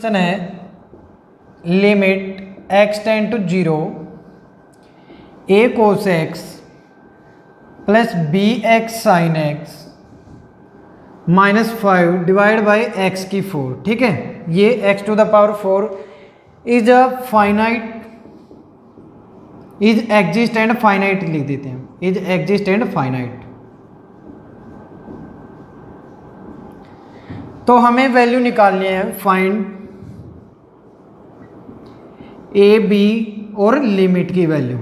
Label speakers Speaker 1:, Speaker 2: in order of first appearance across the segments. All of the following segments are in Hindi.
Speaker 1: क्वेश्चन है limit x tend to 0 a cos x plus b x sine x -5 divide by x की 4। ठीक है, ये x to the power 4 is a finite, is exist and finite लिख देते हैं, इज एग्जिस्ट एंड फाइनाइट। तो हमें वैल्यू निकालनी है, फाइंड ए बी और लिमिट की वैल्यू।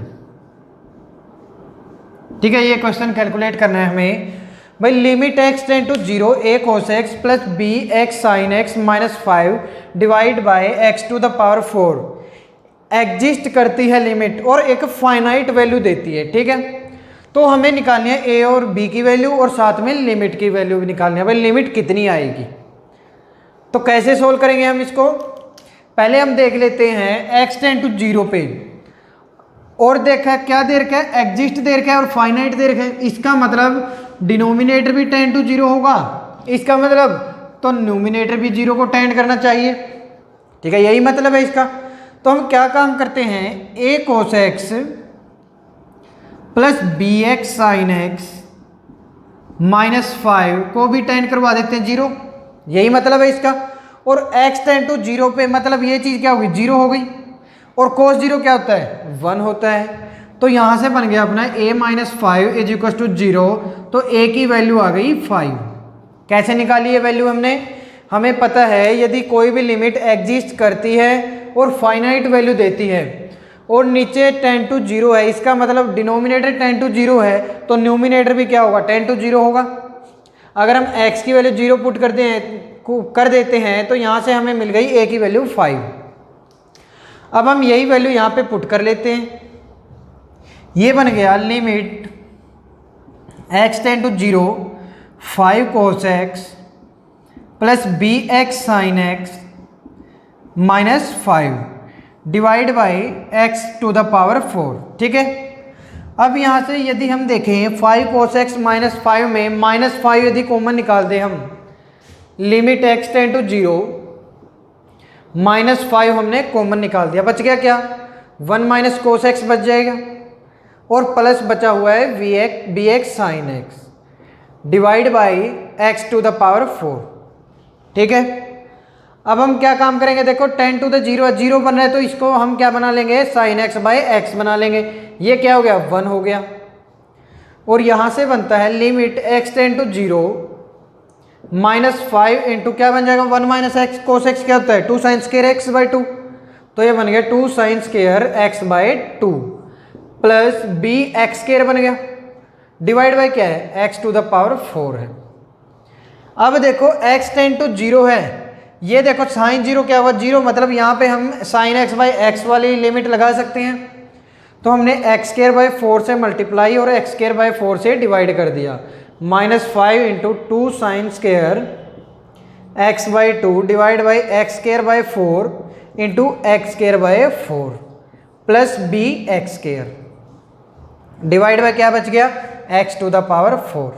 Speaker 1: ठीक है, ये क्वेश्चन कैलकुलेट करना है हमें भाई। Limit x tend to 0 a cos x plus b x sine x -5 divide by x to the power 4 exist करती है लिमिट और एक फाइनाइट वैल्यू देती है। ठीक है, तो हमें निकालनी है a और b की वैल्यू और साथ में लिमिट की वैल्यू भी निकालनी है। भाई लिमिट कितनी आएगी, तो कैसे सोल्व करेंगे हम इसको। पहले हम देख लेते हैं x टेंड टू 0 पे और देखा क्या दे रखा है, एग्जिस्ट दे रखा है और फाइनाइट दे रखा है। इसका मतलब डिनोमिनेटर भी टेंड टू 0 होगा, इसका मतलब तो न्यूमिनेटर भी 0 को टेंड करना चाहिए। ठीक है, यही मतलब है इसका। तो हम क्या काम करते हैं, a cos x plus b x sine x -5 को भी टेंड करवा देते हैं 0, यही मतलब है इसका। और x टेंड टू 0 पे मतलब ये चीज़ क्या होगी, 0 हो गई। और cos 0 क्या होता है, 1 होता है। तो यहाँ से बन गया अपना a -5 इज इक्वल टू 0, तो a की वैल्यू आ गई 5। कैसे निकाली ये वैल्यू हमने, हमें पता है यदि कोई भी लिमिट एग्जिस्ट करती है और फाइनाइट वैल्यू देती है और नीचे टेंड टू 0 है, इसका मतलब डिनोमिनेटर टेंड टू 0 है तो न्यूमिनेटर भी क्या होगा, टेंड टू 0 होगा। अगर हम x की वैल्यू 0 पुट कर देते हैं तो यहाँ से हमें मिल गई a की वैल्यू 5। अब हम यही वैल्यू यहाँ पे पुट कर लेते हैं, ये बन गया limit x tend to 0 5 cos x plus b x sine x -5 divide by x to the power 4। ठीक है, अब यहाँ से यदि हम देखें 5 cos x -5 में -5 यदि कॉमन निकाल दें हम, लिमिट x टेंड टू 0 -5 हमने कॉमन निकाल दिया, बच गया क्या, 1 माइनस cos x बच जाएगा और प्लस बचा हुआ है b x sine x divide by x to the power 4। ठीक है, अब हम क्या काम करेंगे, देखो टेंड टू द 0 बन रहा है तो इसको हम क्या बना लेंगे, साइन एक्स बाई एक्स बना लेंगे। ये क्या हो गया, 1 हो गया। और यहाँ से बनता है limit x tend to 0 -5 into क्या बन जाएगा, 1 माइनस एक्स, कोस एक्स क्या होता है 2 साइन स्क्वायर एक्स बाई 2, तो ये बन गया 2 sine square x by 2 plus b x square बन गया डिवाइड बाई क्या है, x टू द पावर 4 है। अब देखो x टेंड टू 0 है, ये देखो साइन 0 क्या हुआ, 0 मतलब यहाँ पे हम साइन एक्स बाई एक्स वाली लिमिट लगा सकते हैं। तो हमने एक्स स्क्वायर बाई 4 से मल्टीप्लाई और एक्स स्क्वायर बाई 4 से डिवाइड कर दिया, -5 into 2 sine square x by 2 divide by x square by 4 into x square by 4 plus b x square divide by क्या बच गया, x टू द पावर 4,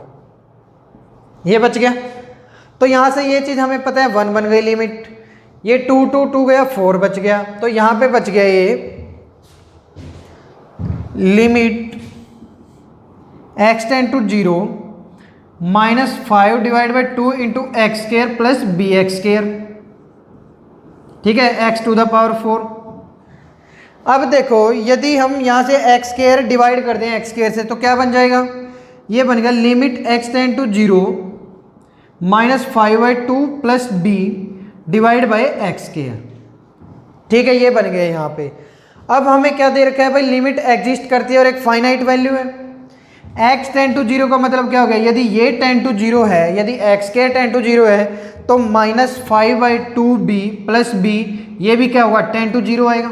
Speaker 1: ये बच गया। तो यहाँ से ये चीज़ हमें पता है 1 बन गई लिमिट, ये 2 गया 4 बच गया, तो यहाँ पे बच गया ये limit x tend to 0 -5 divide by 2 into x square plus b x square. ठीक है, x टू द पावर 4। अब देखो यदि हम यहाँ से एक्स स्क्वायर डिवाइड कर दें एक्स स्क्वायर से तो क्या बन जाएगा, ये बन गया limit x tend to 0 -5/2 plus b divide by x square. ठीक है, ये बन गया यहाँ पे। अब हमें क्या दे रखा है भाई, लिमिट एग्जिस्ट करती है और एक फाइनाइट वैल्यू है। x टेंड टू 0 का मतलब क्या हो गया, यदि ये टेंड टू 0 है, यदि x स्क्वायर टेंड टू 0 है तो -5/2 b प्लस b, ये भी क्या होगा, टेंड टू 0 आएगा।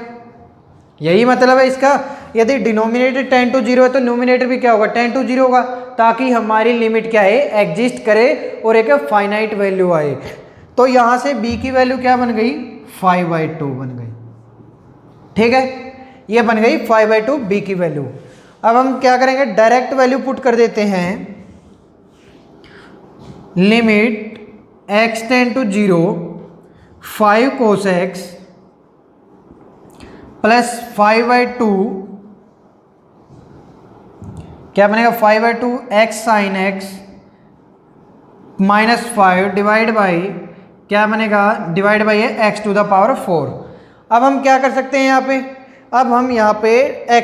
Speaker 1: यही मतलब है इसका, यदि डिनोमिनेटर टेंड टू 0 है तो न्यूमिनेटर भी क्या होगा, टेंड टू 0 होगा, ताकि हमारी लिमिट क्या है, एग्जिस्ट करे और एक फाइनाइट वैल्यू आए। तो यहाँ से b की वैल्यू क्या बन गई, 5/2 बन गई। ठीक है, ये बन गई 5/2 b की वैल्यू। अब हम क्या करेंगे, डायरेक्ट वैल्यू पुट कर देते हैं, limit x tend to 0 5 cos x plus 5/2 क्या बनेगा 5/2 x sin x minus 5 divide by क्या बनेगा डिवाइड बाई है x टू द पावर 4। अब हम क्या कर सकते हैं यहाँ पे, अब हम यहाँ पे x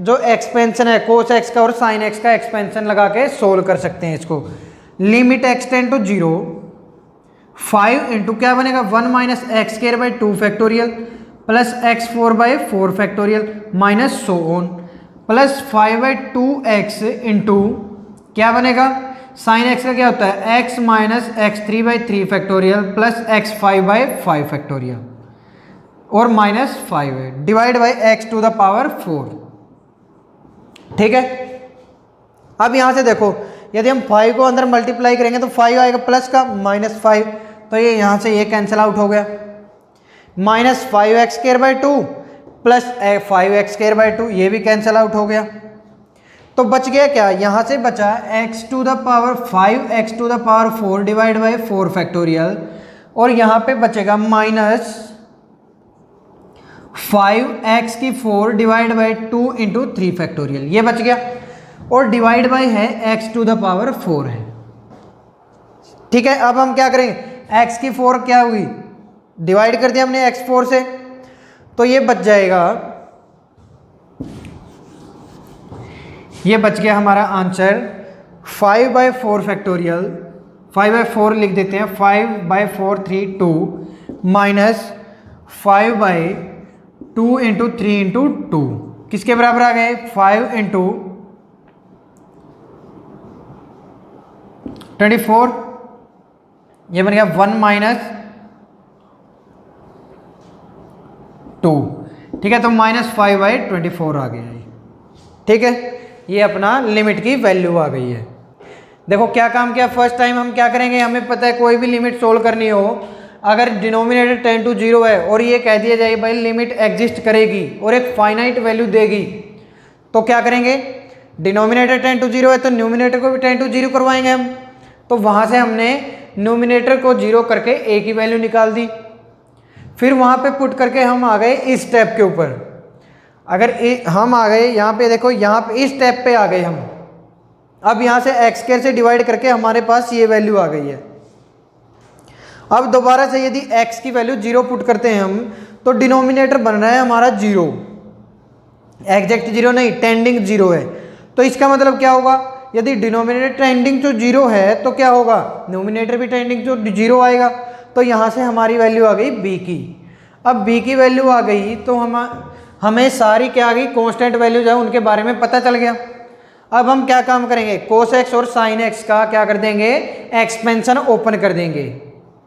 Speaker 1: जो एक्सपेंशन है cos x का और sin x का एक्सपेंशन लगा के सोल्व कर सकते हैं इसको। Limit x tend to 0 5 into क्या बनेगा 1 minus x square by 2 factorial plus x 4 by 4 factorial minus so on plus 5/2x into क्या बनेगा साइन एक्स का क्या होता है x minus x 3/3 factorial plus x 5/5 factorial और माइनस 5 है divide by x to the power 4। ठीक है, अब यहां से देखो यदि हम 5 को अंदर मल्टीप्लाई करेंगे तो 5 आएगा प्लस का माइनस 5, तो ये यहां से ये कैंसिल आउट हो गया। माइनस 5x² 2 प्लस 5x² 2 ये भी कैंसिल आउट हो गया। तो बच गया क्या, यहां से बचा x to the power 5 x to the power 4 divide by 4 factorial और यहां पे बचेगा माइनस 5x की 4 डिवाइड बाई 2 इंटू 3 फैक्टोरियल ये बच गया और डिवाइड बाई है x टू द पावर 4 है। ठीक है, अब हम क्या करेंगे x की 4 क्या हुई डिवाइड कर दिया हमने x 4 से, तो ये बच जाएगा, ये बच गया हमारा आंसर 5/4 फैक्टोरियल 5/4 लिख देते हैं 5/4 3 2 माइनस 5/2 इंटू 3 इंटू 2 किसके बराबर आ गए 5 इंटू 24 ये बन गया 1 माइनस 2। ठीक है, तो माइनस 5/24 आ गया ये। ठीक है, ये अपना लिमिट की वैल्यू आ गई है। देखो क्या काम किया, फर्स्ट टाइम हम क्या करेंगे, हमें पता है कोई भी लिमिट सोल्व करनी हो अगर डिनोमिनेटर टेंड टू 0 है और ये कह दिया जाए भाई लिमिट एग्जिस्ट करेगी और एक फाइनाइट वैल्यू देगी, तो क्या करेंगे डिनोमिनेटर टेंड टू 0 है तो न्यूमिनेटर को भी टेंड टू 0 करवाएंगे हम। तो वहां से हमने न्यूमिनेटर को 0 करके a की वैल्यू निकाल दी, फिर वहां पे पुट करके हम आ गए इस स्टेप के ऊपर। अगर हम आ गए यहाँ पे, देखो यहाँ पे इस स्टेप पे आ गए हम, अब यहाँ से x² से डिवाइड करके हमारे पास ये वैल्यू आ गई है। अब दोबारा से यदि x की वैल्यू 0 पुट करते हैं हम तो डिनोमिनेटर बन रहा है हमारा 0, एग्जैक्ट 0 नहीं टेंडिंग 0 है। तो इसका मतलब क्या होगा, यदि डिनोमिनेटर टेंडिंग टू 0 है तो क्या होगा न्यूमिनेटर भी टेंडिंग टू 0 आएगा। तो यहाँ से हमारी वैल्यू आ गई b की। अब b की वैल्यू आ गई तो हमें सारी क्या आ गई कांस्टेंट वैल्यू जो है उनके बारे में पता चल गया। अब हम क्या काम करेंगे cos x और sin x का क्या कर देंगे एक्सपेंशन ओपन कर देंगे,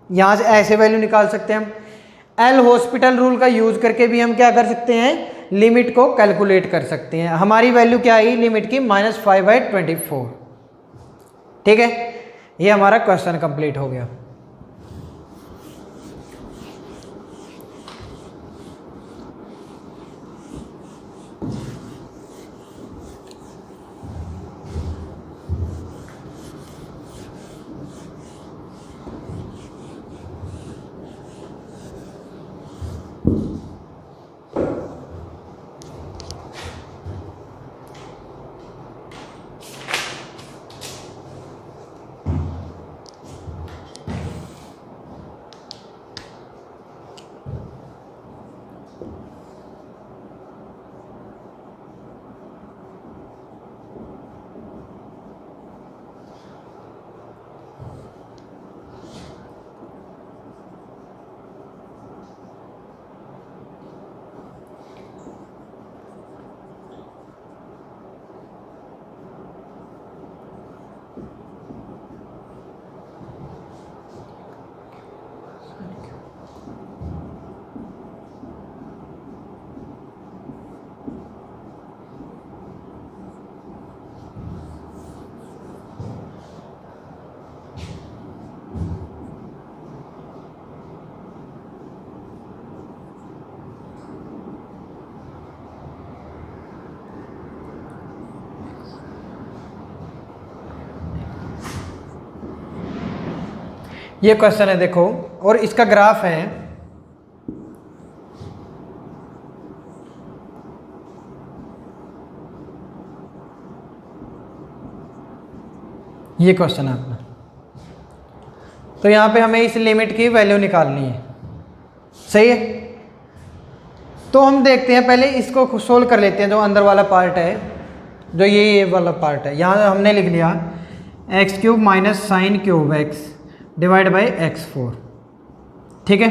Speaker 1: यहाँ से ऐसे वैल्यू निकाल सकते हैं हम। एल हॉस्पिटल रूल का यूज करके भी हम क्या कर सकते हैं लिमिट को कैलकुलेट कर सकते हैं। हमारी वैल्यू क्या आई लिमिट की -5/24। ठीक है, ये हमारा क्वेश्चन कंप्लीट हो गया। ये क्वेश्चन है देखो, और इसका ग्राफ है ये क्वेश्चन है अपना। तो यहाँ पे हमें इस लिमिट की वैल्यू निकालनी है, सही है। तो हम देखते हैं, पहले इसको सोल्व कर लेते हैं। जो अंदर वाला पार्ट है, जो ये वाला पार्ट है, यहाँ हमने लिख लिया x cube minus sine cube x divide by x 4, ठीक है।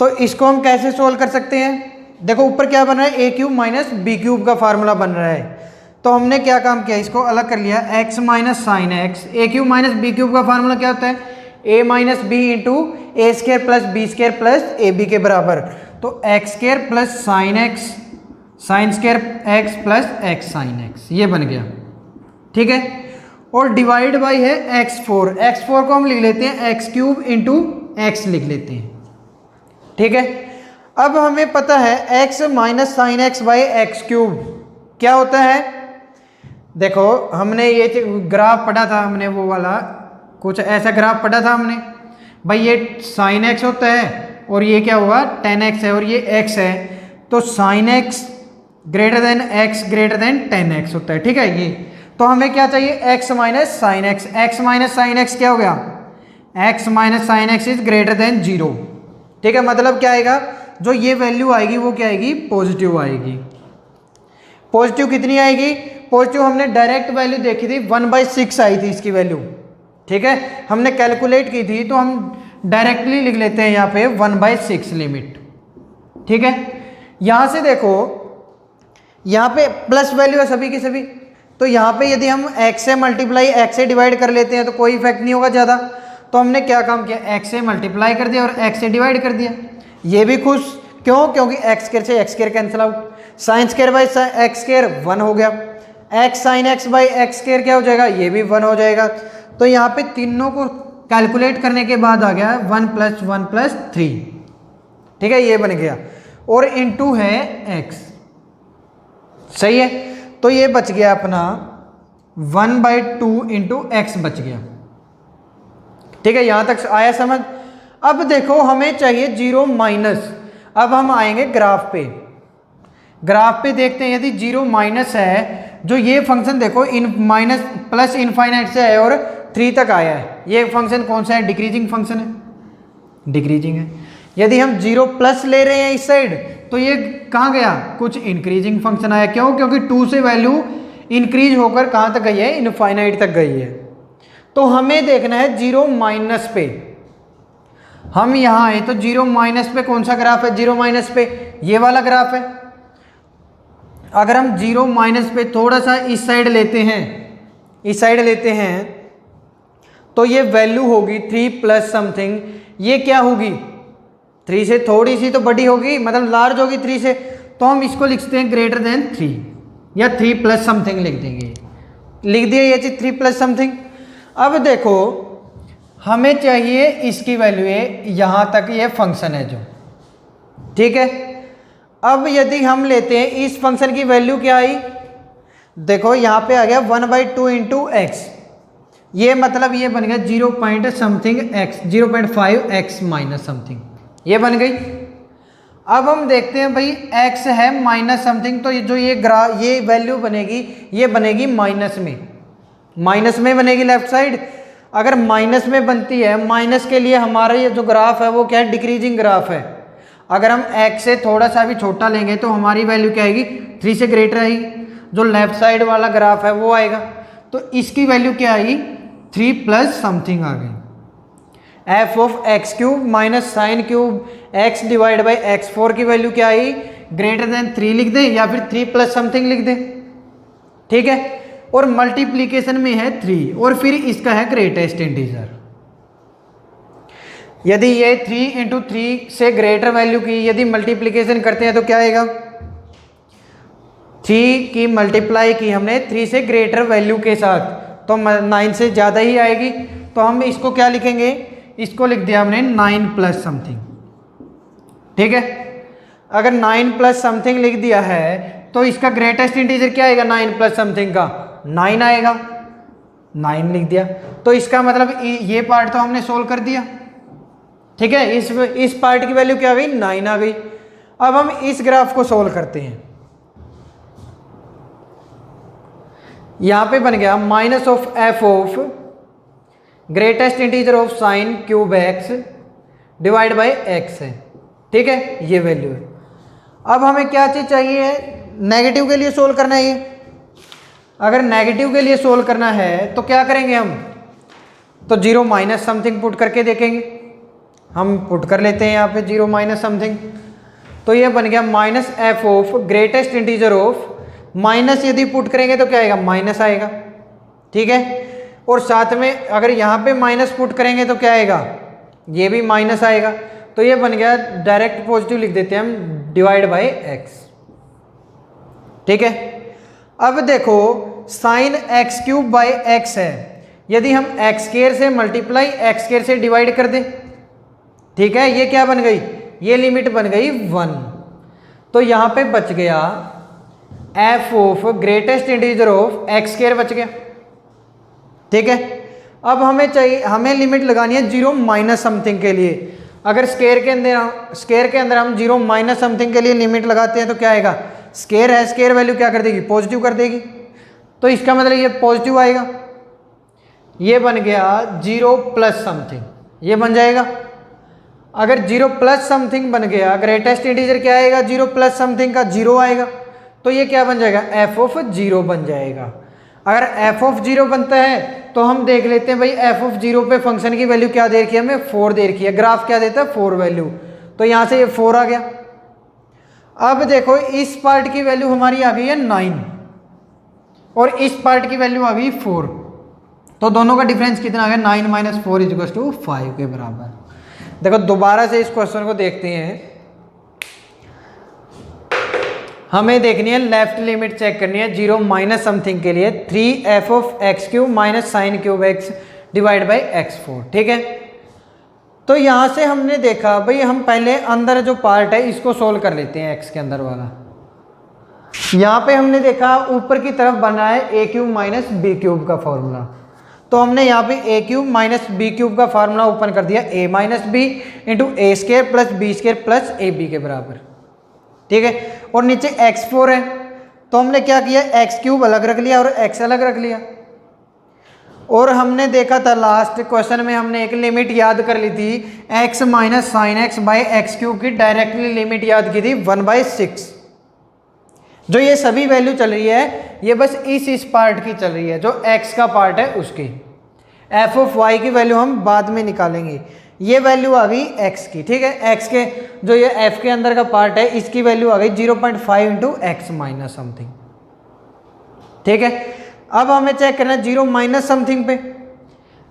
Speaker 1: तो इसको हम कैसे सोल्व कर सकते हैं? देखो ऊपर क्या बन रहा है, a cube minus b cube का फार्मूला बन रहा है। तो हमने क्या काम किया, इसको अलग कर लिया, x minus sine x, a cube minus b cube का फार्मूला क्या होता है, a minus b into a square plus b square plus a b के बराबर। तो x square plus sine x sine square x plus x sine x, ये बन गया, ठीक है। और डिवाइड बाई है x4, x4 को हम लिख लेते हैं एक्स क्यूब इंटू एक्स लिख लेते हैं, ठीक है। अब हमें पता है x minus sine x by x cube क्या होता है। देखो हमने ये ग्राफ पढ़ा था, हमने वो वाला कुछ ऐसा ग्राफ पढ़ा था हमने, भाई ये साइन एक्स होता है और ये क्या होगा tan x है और ये x है। तो sine x greater than x greater than tan x होता है, ठीक है। ये तो हमें क्या चाहिए, x minus sine x, x minus sine x क्या हो गया, x minus sine x is greater than 0, ठीक है। मतलब क्या आएगा, जो ये वैल्यू आएगी वो क्या आएगी, पॉजिटिव आएगी। पॉजिटिव कितनी आएगी, पॉजिटिव हमने डायरेक्ट वैल्यू देखी थी 1/6 आई थी इसकी वैल्यू, ठीक है। हमने कैलकुलेट की थी तो हम डायरेक्टली लिख लेते हैं यहाँ पे 1/6 लिमिट, ठीक है। यहाँ से देखो यहाँ पे प्लस वैल्यू है सभी की सभी, तो यहाँ पे यदि हम x से मल्टीप्लाई x से डिवाइड कर लेते हैं तो कोई इफेक्ट नहीं होगा ज़्यादा। तो हमने क्या काम किया, x से मल्टीप्लाई कर दिया और x से डिवाइड कर दिया। ये भी खुश, क्यों, क्योंकि x स्क्वायर से x square cancel out, sine square by x square 1 हो गया, x sine x by x square क्या हो जाएगा, ये भी 1 हो जाएगा। तो यहाँ पे तीनों को कैलकुलेट करने के बाद आ गया 1 + 1 + 3, ठीक है, ये बन गया। और इनटू है x, सही है। तो ये बच गया अपना 1/2 इंटू एक्स बच गया, ठीक है। यहां तक आया समझ। अब देखो हमें चाहिए 0 माइनस। अब हम आएंगे ग्राफ पे, ग्राफ पे देखते हैं यदि 0 माइनस है, जो ये फंक्शन देखो इन माइनस प्लस इनफाइनाइट से है और 3 तक आया है, ये फंक्शन कौन सा है, डिक्रीजिंग फंक्शन है, डिक्रीजिंग है। यदि हम 0 प्लस ले रहे हैं इस साइड तो ये कहाँ गया, कुछ इंक्रीजिंग फंक्शन आया, क्यों, क्योंकि 2 से वैल्यू इंक्रीज होकर कहाँ तक गई है, इनफाइनाइट तक गई है। तो हमें देखना है 0 माइनस पे, हम यहाँ आए तो 0 माइनस पे कौन सा ग्राफ है, 0 माइनस पे ये वाला ग्राफ है। अगर हम 0 माइनस पे थोड़ा सा इस साइड लेते हैं, इस साइड लेते हैं तो ये वैल्यू होगी 3 प्लस समथिंग, ये क्या होगी 3 से थोड़ी सी तो बड़ी होगी, मतलब लार्ज होगी 3 से, तो हम इसको लिखते हैं ग्रेटर देन 3 या 3 प्लस समथिंग लिख देंगे, लिख दिया ये चीज 3 प्लस समथिंग। अब देखो हमें चाहिए इसकी वैल्यू है, यहाँ तक ये फंक्शन है जो, ठीक है। अब यदि हम लेते हैं इस फंक्शन की वैल्यू क्या आई, देखो यहाँ पे आ गया 1/2 इंटू एक्स, ये मतलब ये बन गया 0 something x, 0.5 x minus something, ये बन गई। अब हम देखते हैं भाई x है माइनस समथिंग, तो ये जो ये वैल्यू बनेगी ये बनेगी माइनस में, माइनस में बनेगी लेफ्ट साइड। अगर माइनस में बनती है, माइनस के लिए हमारा ये जो ग्राफ है वो क्या है, डिक्रीजिंग ग्राफ है। अगर हम x से थोड़ा सा भी छोटा लेंगे तो हमारी वैल्यू क्या आएगी, 3 से ग्रेटर आएगी, जो लेफ्ट साइड वाला ग्राफ है वो आएगा। तो इसकी वैल्यू क्या आई, 3 प्लस समथिंग आ गई, F of x cube minus sine cube x divide by x4 की वैल्यू क्या आई, ग्रेटर देन 3 लिख दें या फिर 3 प्लस समथिंग लिख दें, ठीक है। और मल्टीप्लीकेशन में है 3 और फिर इसका है ग्रेटेस्ट इंटीजर। यदि ये 3 इंटू 3 से ग्रेटर वैल्यू की यदि मल्टीप्लीकेशन करते हैं तो क्या आएगा, 3 की मल्टीप्लाई की हमने 3 से ग्रेटर वैल्यू के साथ, तो 9 से ज़्यादा ही आएगी। तो हम इसको क्या लिखेंगे, इसको लिख दिया हमने 9 प्लस समथिंग, ठीक है। अगर 9 प्लस समथिंग लिख दिया है तो इसका ग्रेटेस्ट इंटीजर क्या आएगा, 9 प्लस समथिंग का 9 आएगा, 9 लिख दिया। तो इसका मतलब ये पार्ट तो हमने सोल्व कर दिया, ठीक है। इस पार्ट की वैल्यू क्या आ गई, 9 आ गई। अब हम इस ग्राफ को सोल्व करते हैं। यहाँ पे बन गया minus of F of greatest integer of sine cube x divide by x है, ठीक है, ये वैल्यू है। अब हमें क्या चीज़ चाहिए है, नेगेटिव के लिए सोल्व करना है ये। अगर नेगेटिव के लिए सोल्व करना है तो क्या करेंगे हम, तो जीरो माइनस समथिंग पुट करके देखेंगे। हम पुट कर लेते हैं यहाँ पे जीरो माइनस समथिंग, तो ये बन गया minus F of greatest integer of, minus यदि पुट करेंगे तो क्या आएगा, माइनस आएगा, ठीक है। और साथ में अगर यहाँ पे माइनस पुट करेंगे तो क्या आएगा, ये भी माइनस आएगा। तो ये बन गया डायरेक्ट पॉजिटिव लिख देते हैं हम, डिवाइड बाई एक्स, ठीक है। अब देखो sine x cube by x है, यदि हम एक्स स्क्वायर से मल्टीप्लाई एक्स स्क्वायर से डिवाइड कर दें, ठीक है, ये क्या बन गई, ये लिमिट बन गई 1। तो यहाँ पे बच गया F of greatest integer of x square बच गया, ठीक है। अब हमें चाहिए, हमें लिमिट लगानी है जीरो माइनस समथिंग के लिए। अगर स्क्वायर के अंदर हम जीरो माइनस समथिंग के लिए लिमिट लगाते हैं तो क्या आएगा, स्क्वायर है, स्क्वायर वैल्यू क्या कर देगी, पॉजिटिव कर देगी। तो इसका मतलब ये पॉजिटिव आएगा, ये बन गया जीरो प्लस समथिंग, ये बन जाएगा। अगर जीरो प्लस समथिंग बन गया, ग्रेटेस्ट इंटीजर क्या आएगा, जीरो प्लस समथिंग का जीरो आएगा, तो ये क्या बन जाएगा, एफ ऑफ जीरो बन जाएगा। अगर एफ ऑफ जीरो बनता है तो हम देख लेते हैं भाई एफ ऑफ जीरो पे फंक्शन की वैल्यू क्या दे रखी है हमें, 4 दे रखी है, ग्राफ क्या देता है 4 वैल्यू, तो यहाँ से ये 4 आ गया। अब देखो इस पार्ट की वैल्यू हमारी आ गई है 9 और इस पार्ट की वैल्यू आ गई 4, तो दोनों का डिफरेंस कितना आ गया, 9 माइनस 4 इक्वल्स टू 5 के बराबर। देखो दोबारा से इस क्वेश्चन को देखते हैं, हमें देखनी है लेफ्ट लिमिट चेक करनी है जीरो माइनस समथिंग के लिए, 3 F of x cube minus sine cube x divide by x 4, ठीक है। तो यहाँ से हमने देखा भाई हम पहले अंदर जो पार्ट है इसको सोल्व कर लेते हैं, एक्स के अंदर वाला। यहाँ पे हमने देखा ऊपर की तरफ बना है a cube minus b cube का फॉर्मूला, तो हमने यहाँ पे a cube minus b cube का फार्मूला ओपन कर दिया, a minus b into a square plus b square plus a b के बराबर, ठीक है। और नीचे x4 है, तो हमने क्या किया, एक्स क्यूब अलग रख लिया और x अलग रख लिया। और हमने देखा था लास्ट क्वेश्चन में हमने एक लिमिट याद कर ली थी, x minus sine x by x cube की डायरेक्टली लिमिट याद की थी 1/6। जो ये सभी वैल्यू चल रही है ये बस इस पार्ट की चल रही है, जो x का पार्ट है उसकी। एफ ऑफ वाई की वैल्यू हम बाद में निकालेंगे, ये वैल्यू आ गई x की, ठीक है। x के जो ये f के अंदर का पार्ट है इसकी वैल्यू आ गई 0.5 इंटू एक्स माइनस समथिंग, ठीक है। अब हमें चेक करना है जीरो माइनस समथिंग पे।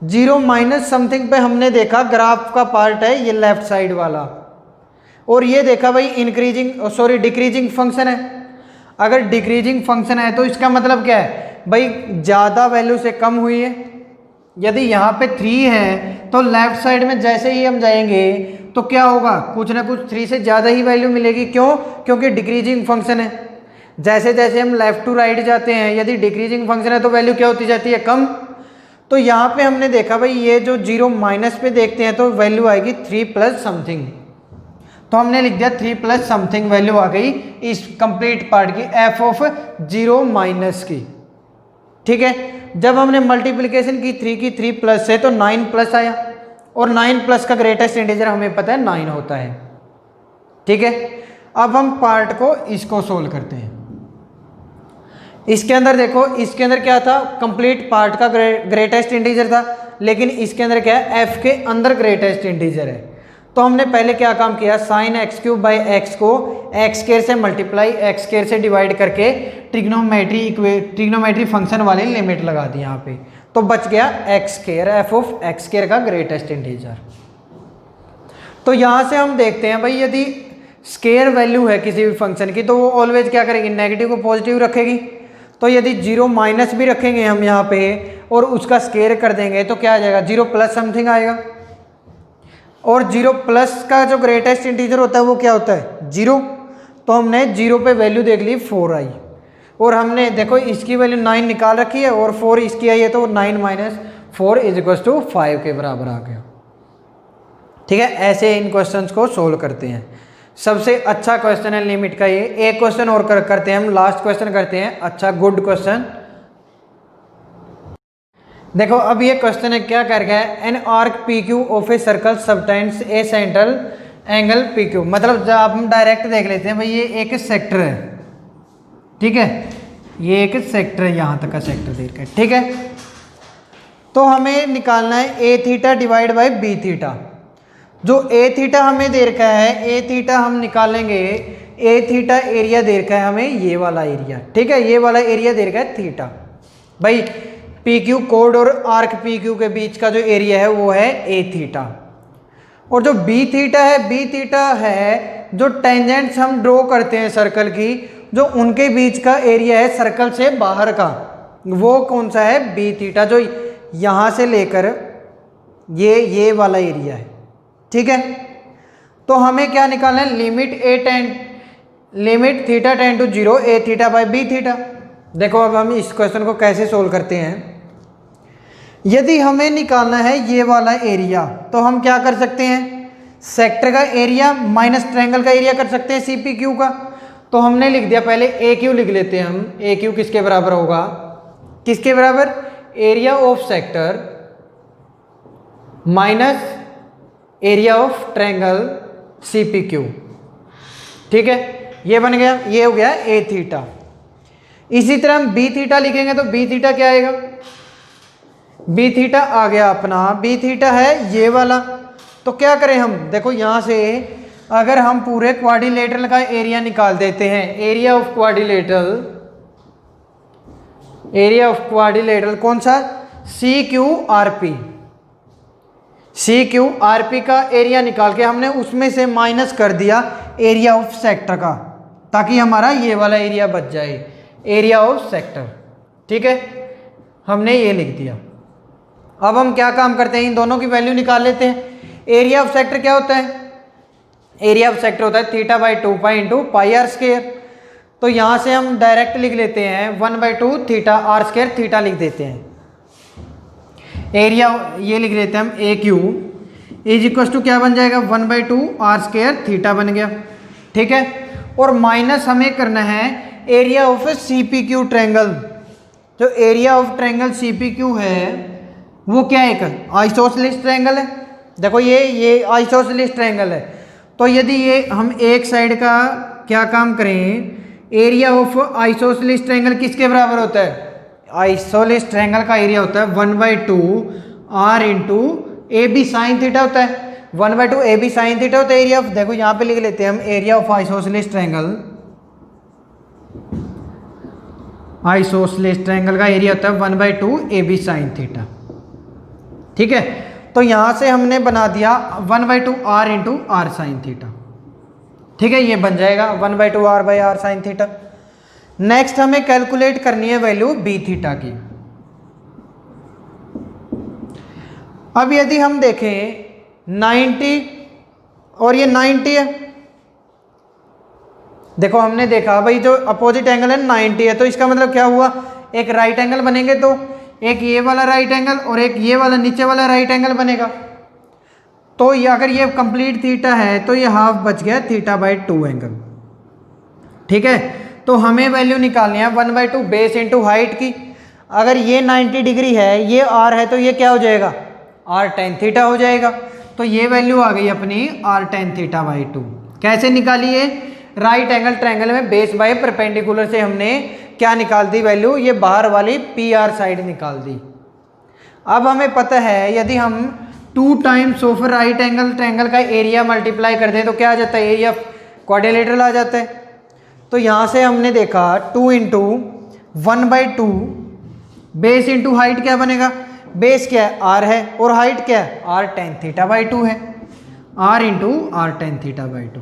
Speaker 1: जीरो माइनस समथिंग पे हमने देखा ग्राफ का पार्ट है ये लेफ्ट साइड वाला, और ये देखा भाई डिक्रीजिंग फंक्शन है। अगर डिक्रीजिंग फंक्शन है तो इसका मतलब क्या है भाई, ज़्यादा वैल्यू से कम हुई है। यदि यहाँ पे 3 है तो लेफ्ट साइड में जैसे ही हम जाएंगे तो क्या होगा, कुछ ना कुछ 3 से ज़्यादा ही वैल्यू मिलेगी। क्यों, क्योंकि डिक्रीजिंग फंक्शन है। जैसे जैसे हम लेफ्ट टू राइट जाते हैं, यदि डिक्रीजिंग फंक्शन है तो वैल्यू क्या होती जाती है, कम। तो यहाँ पे हमने देखा भाई ये जो जीरो माइनस पे देखते हैं तो वैल्यू आएगी 3 प्लस समथिंग, तो हमने लिख दिया 3 प्लस समथिंग वैल्यू आ गई इस कंप्लीट पार्ट की, एफ ऑफ जीरो माइनस की, ठीक है। जब हमने मल्टीप्लिकेशन की 3 की 3 प्लस से तो 9 प्लस आया, और 9 प्लस का ग्रेटेस्ट इंटीजर हमें पता है 9 होता है, ठीक है। अब हम पार्ट को इसको सोल्व करते हैं। इसके अंदर देखो, इसके अंदर क्या था, कंप्लीट पार्ट का ग्रेटेस्ट इंटीजर था, लेकिन इसके अंदर क्या है, एफ के अंदर ग्रेटेस्ट इंटीजर है। तो हमने पहले क्या काम किया, sine x cube by x को एक्स स्क्वायर से मल्टीप्लाई एक्स स्क्वायर से डिवाइड करके ट्रिग्नोमेट्री फंक्शन वाली लिमिट लगा दी यहाँ पे, तो बच गया x square, F of x square का ग्रेटेस्ट इंटीजर। तो यहाँ से हम देखते हैं भाई यदि स्क्वायर वैल्यू है किसी भी फंक्शन की तो वो ऑलवेज क्या करेगी, नेगेटिव को पॉजिटिव रखेगी। तो यदि जीरो माइनस भी रखेंगे हम यहाँ पे और उसका स्क्वायर कर देंगे तो क्या आ जाएगा, जीरो प्लस समथिंग आएगा। और जीरो प्लस का जो ग्रेटेस्ट इंटीजर होता है वो क्या होता है, जीरो। तो हमने जीरो पे वैल्यू देख ली 4 आई, और हमने देखो इसकी वैल्यू 9 निकाल रखी है और 4 इसकी आई है, तो 9 माइनस 4 इज इक्वल टू 5 के बराबर आ गया, ठीक है। ऐसे इन क्वेश्चंस को सोल्व करते हैं। सबसे अच्छा क्वेश्चन है लिमिट का ये। एक क्वेश्चन और करते हैं हम, लास्ट क्वेश्चन करते हैं, अच्छा गुड क्वेश्चन। देखो अब ये क्वेश्चन है क्या कर गया है, an arc P Q of a circle subtends A central angle P Q. मतलब जब हम डायरेक्ट देख लेते हैं भाई ये एक सेक्टर है, ठीक है, ये एक सेक्टर है, यहाँ तक का सेक्टर दे रखा है, ठीक है। तो हमें निकालना है a theta divide by b theta. जो ए थीटा हमें दे रखा है, ए थीटा हम निकालेंगे, ए थीटा एरिया दे रखा है हमें ये वाला एरिया, ठीक है, ये वाला एरिया दे रखा है थीटा। भाई पी क्यू कोड और आर्क पी क्यू के बीच का जो एरिया है वो है ए थीटा। और जो बी थीटा है, बी थीटा है जो टेंजेंट्स हम ड्रॉ करते हैं सर्कल की, जो उनके बीच का एरिया है सर्कल से बाहर का, वो कौन सा है, बी थीटा, जो यहाँ से लेकर ये वाला एरिया है, ठीक है। तो हमें क्या निकालना है, limit theta tend to 0 a theta by b theta. देखो अब हम इस क्वेश्चन को कैसे सोल्व करते हैं। यदि हमें निकालना है ये वाला एरिया तो हम क्या कर सकते हैं, सेक्टर का एरिया माइनस ट्रायंगल का एरिया कर सकते हैं सी पी क्यू का। तो हमने लिख दिया, पहले ए क्यू लिख लेते हैं हम। ए क्यू किसके बराबर होगा, किसके बराबर, area of sector minus area of triangle C P Q, ठीक है, ये बन गया, ये हो गया ए थीटा। इसी तरह हम बी थीटा लिखेंगे तो बी थीटा क्या आएगा, बी थीटा आ गया अपना, बी थीटा है ये वाला। तो क्या करें हम, देखो यहाँ से अगर हम पूरे क्वाड्रिलेटरल का एरिया निकाल देते हैं, एरिया ऑफ क्वाड्रिलेटरल कौन सा, C Q R P, C Q R P का एरिया निकाल के हमने उसमें से माइनस कर दिया एरिया ऑफ सेक्टर का, ताकि हमारा ये वाला एरिया बच जाए, एरिया ऑफ सेक्टर, ठीक है, हमने ये लिख दिया। अब हम क्या काम करते हैं, इन दोनों की वैल्यू निकाल लेते हैं। एरिया ऑफ सेक्टर क्या होता है, एरिया ऑफ सेक्टर होता है theta by 2 pi into pi r square. तो यहाँ से हम डायरेक्ट लिख लेते हैं 1/2 थीटा आर स्क्वायर, थीटा लिख देते हैं। एरिया ये लिख लेते हैं हम, ए क्यू इज इक्वल टू क्या बन जाएगा, 1/2 आर स्क्वायर थीटा बन गया, ठीक है। और माइनस हमें करना है area of C P Q triangle. जो area of triangle C P Q है वो क्या है, एक आइसोसेलेस ट्रायंगल है। देखो ये आइसोसेलेस ट्रायंगल है। तो यदि ये हम एक साइड का क्या काम करें, एरिया ऑफ आइसोसेलेस ट्रायंगल किसके बराबर होता है, आइसोसेलेस ट्रायंगल का एरिया होता है 1/2 r into a b sine theta होता है, 1/2 ए बी साइन थीटा होता है एरिया ऑफ। देखो यहाँ पे लिख लेते हैं हम, area of isosceles triangle, isosceles triangle का एरिया होता है 1/2 ए बी साइन थीटा, ठीक है। तो यहां से हमने बना दिया 1/2 r into r sine theta, ठीक है, ये बन जाएगा 1/2 r by r sine theta. Next हमें कैलकुलेट करनी है वैल्यू बी थीटा की। अब यदि हम देखें 90 और ये 90 है, देखो हमने देखा भाई जो अपोजिट एंगल है 90 है, तो इसका मतलब क्या हुआ, एक राइट एंगल बनेंगे, तो एक ये वाला राइट एंगल और एक ये वाला नीचे वाला राइट एंगल बनेगा। तो ये अगर ये कंप्लीट थीटा है तो ये हाफ बच गया थीटा बाई 2 एंगल, ठीक है। तो हमें वैल्यू निकालनी है 1/2 बेस इंटू हाइट की। अगर ये 90 डिग्री है, ये आर है, तो ये क्या हो जाएगा, आर टेन थीटा हो जाएगा। तो ये वैल्यू आ गई अपनी आर टेन थीटा बाई 2। कैसे निकाली है, राइट एंगल ट्रायंगल में बेस बाय परपेंडिकुलर से हमने क्या निकाल दी वैल्यू, ये बाहर वाली पी आर साइड निकाल दी। अब हमें पता है यदि हम 2 times of right angle triangle का एरिया मल्टीप्लाई कर दें तो क्या आ जाता है, एरिया क्वाड्रिलेटरल आ जाता है। तो यहाँ से हमने देखा 2 इंटू 1/2 बेस इंटू हाइट क्या बनेगा, बेस क्या है आर है और हाइट क्या है आर टेन थीटा बाई 2 है, r into r tan theta by 2।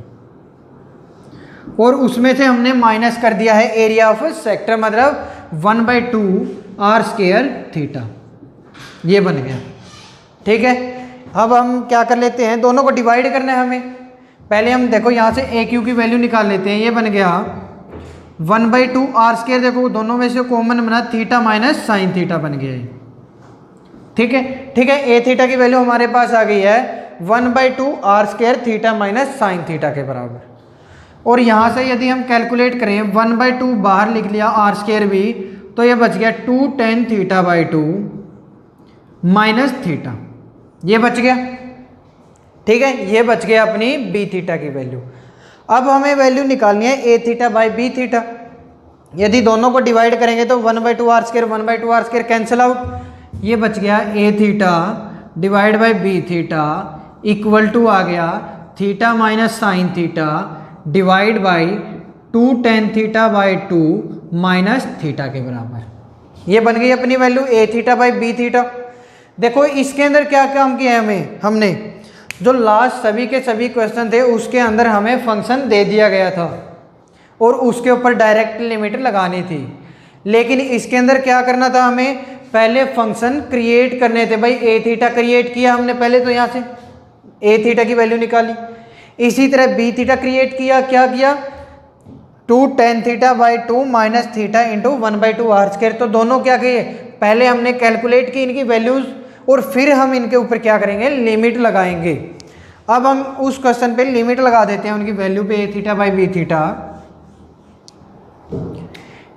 Speaker 1: और उसमें से हमने माइनस कर दिया है एरिया ऑफ सेक्टर, मतलब 1/2 आर स्क्वायर थीटा, ये बन गया, ठीक है। अब हम क्या कर लेते हैं, दोनों को डिवाइड करना है हमें। पहले हम देखो यहाँ से ए क्यू की वैल्यू निकाल लेते हैं, ये बन गया 1/2 आर स्क्वायर, देखो दोनों में से कॉमन बना थीटा माइनस साइन थीटा बन गया है, ठीक है, ठीक है। ए थीटा की वैल्यू हमारे पास आ गई है 1/2 r square theta minus sine theta के बराबर। और यहाँ से यदि हम कैलकुलेट करें 1/2 बाहर लिख लिया आर स्क्वायर भी, तो ये बच गया 2 tan theta by 2 minus theta, ये बच गया। ठीक है, ये बच गया अपनी बी थीटा की वैल्यू। अब हमें वैल्यू निकालनी है a theta by b theta. यदि दोनों को डिवाइड करेंगे तो 1/2 r square 1/2 r square cancel out. ये बच गया a theta divide by b theta equal to आ गया theta minus sine theta divide by 2 tan theta by 2 minus theta के बराबर। ये बन गई अपनी value a theta by b theta. देखो इसके अंदर क्या काम किया है हमने जो लास्ट सभी के सभी क्वेश्चन थे उसके अंदर हमें फंक्शन दे दिया गया था और उसके ऊपर डायरेक्ट लिमिट लगानी थी। लेकिन इसके अंदर क्या करना था, हमें पहले फंक्शन क्रिएट करने थे। भाई ए थीटा क्रिएट किया हमने पहले, तो यहाँ से ए थीटा की वैल्यू निकाली। इसी तरह बी थीटा क्रिएट किया, क्या किया 2 tan theta by 2 minus theta into 1/2 r square. तो दोनों क्या किए, पहले हमने कैलकुलेट की इनकी वैल्यूज और फिर हम इनके ऊपर क्या करेंगे, लिमिट लगाएंगे। अब हम उस क्वेश्चन पे लिमिट लगा देते हैं उनकी वैल्यू पे a theta by b theta.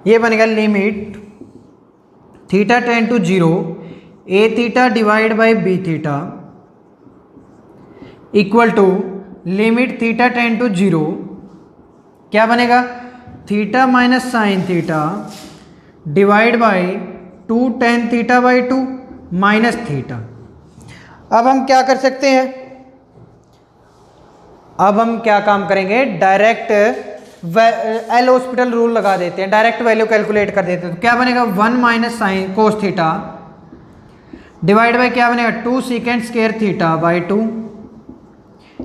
Speaker 1: ये बनेगा limit theta tends to 0 a theta divide by b theta equal to limit theta tends to 0 क्या बनेगा theta minus sine theta divide by 2 tan theta by 2 minus theta. अब हम क्या कर सकते हैं, अब हम क्या काम करेंगे, डायरेक्ट एल हॉस्पिटल रूल लगा देते हैं, डायरेक्ट वैल्यू कैलकुलेट कर देते हैं। तो क्या बनेगा 1 minus sine cos theta divide by क्या बनेगा 2 secant square theta by 2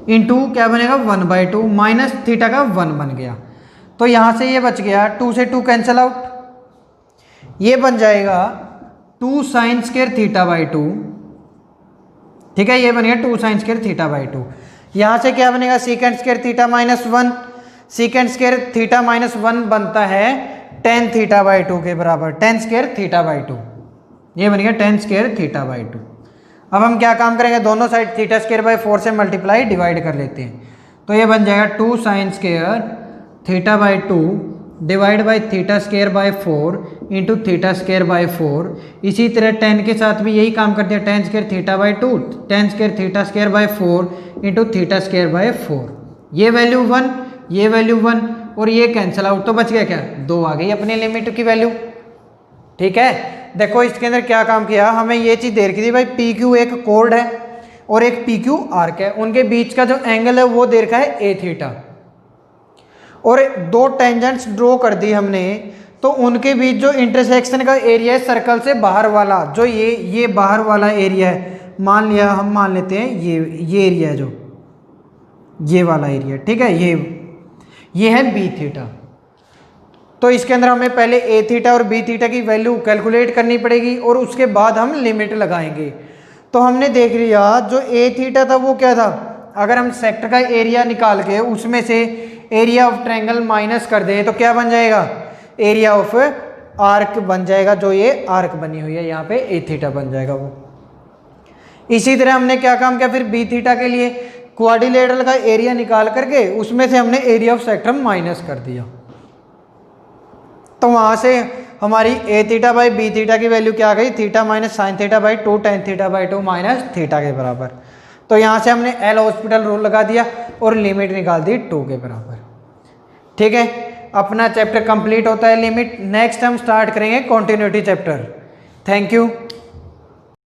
Speaker 1: into क्या बनेगा 1/2 माइनस थीटा का 1 बन गया। तो यहाँ से ये बच गया 2 से 2 कैंसिल आउट, ये बन जाएगा 2 साइन स्क्वायर थीटा बाई 2। ठीक है, ये बन गया 2 साइन स्क्वायर थीटा बाई 2। यहाँ से क्या बनेगा secant square theta minus 1, secant square theta minus 1 बनता है टेन थीटा बाई 2 के बराबर, टेन स्क्वायर थीटा बाई 2। ये बन गया टेन स्क्वायर थीटा बाई 2। अब हम क्या काम करेंगे, दोनों साइड थीटा स्क्वायर बाई 4 से मल्टीप्लाई डिवाइड कर लेते हैं। तो ये बन जाएगा 2 sine square theta by 2 divide by theta square by 4 into theta square by 4। इसी तरह टेन के साथ भी यही काम करते हैं, ten square theta by 2 ten square theta square by 4 into theta square by 4। ये वैल्यू 1, ये वैल्यू 1 और ये कैंसिल आउट, तो बच गया क्या 2 आ गई अपनी लिमिट की वैल्यू। ठीक है, देखो इसके अंदर क्या काम किया, हमें ये चीज़ दे रखी थी भाई पी क्यू एक कोड है और एक पी क्यू आर्क है, उनके बीच का जो एंगल है वो दे रखा है ए थीटा और 2 टेंजेंट्स ड्रॉ कर दी हमने। तो उनके बीच जो इंटरसेक्शन का एरिया है सर्कल से बाहर वाला, जो ये बाहर वाला एरिया है, मान लिया हम मान लेते हैं ये एरिया है, जो ये वाला एरिया, ठीक है, ये है बी थीटा। तो इसके अंदर हमें पहले ए थीटा और बी थीटा की वैल्यू कैलकुलेट करनी पड़ेगी और उसके बाद हम लिमिट लगाएंगे। तो हमने देख लिया जो ए थीटा था वो क्या था, अगर हम सेक्टर का एरिया निकाल के उसमें से एरिया ऑफ ट्रायंगल माइनस कर दें तो क्या बन जाएगा, एरिया ऑफ आर्क बन जाएगा। जो ये आर्क बनी हुई है यहाँ पे ए थीटा बन जाएगा वो। इसी तरह हमने क्या काम किया फिर बी थीटा के लिए, क्वाड्रिलेटरल का एरिया निकाल करके उसमें से हमने एरिया ऑफ सेक्टर माइनस कर दिया। तो वहाँ से हमारी ए थीटा बाई बी थीटा की वैल्यू क्या आ गई, theta minus sine theta by 2 tan theta by 2 minus theta के बराबर। तो यहाँ से हमने एल हॉस्पिटल रूल लगा दिया और लिमिट निकाल दी 2 के बराबर। ठीक है, अपना चैप्टर कंप्लीट होता है लिमिट। नेक्स्ट हम स्टार्ट करेंगे कॉन्टिन्यूटी चैप्टर। Thank you.